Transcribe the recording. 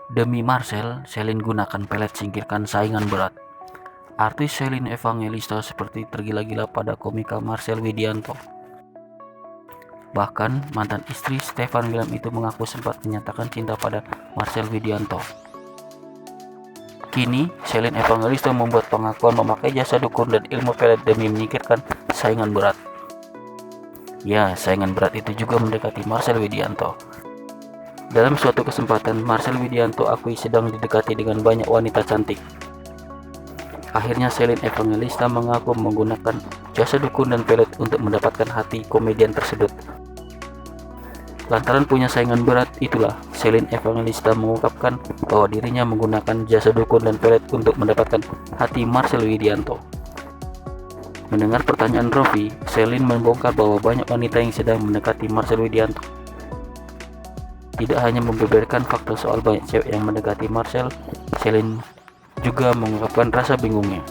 Demi Marcel, Celine gunakan pelet singkirkan saingan berat. Artis Celine Evangelista seperti tergila-gila pada komika Marcel Widianto. Bahkan, mantan istri Stefan William itu mengaku sempat menyatakan cinta pada Marcel Widianto. Kini, Celine Evangelista membuat pengakuan memakai jasa dukun dan ilmu pelet demi menyingkirkan saingan berat. Ya, saingan berat itu juga mendekati Marcel Widianto. Dalam suatu kesempatan, Marcel Widianto akui sedang didekati dengan banyak wanita cantik. Akhirnya Celine Evangelista mengaku menggunakan jasa dukun dan pelet untuk mendapatkan hati komedian tersebut. Lantaran punya saingan berat, itulah Celine Evangelista mengungkapkan bahwa dirinya menggunakan jasa dukun dan pelet untuk mendapatkan hati Marcel Widianto. Mendengar pertanyaan Rofi, Celine membongkar bahwa banyak wanita yang sedang mendekati Marcel Widianto. Tidak hanya membeberkan fakta soal banyak cewek yang mendekati Marcel, Celine juga mengungkapkan rasa bingungnya.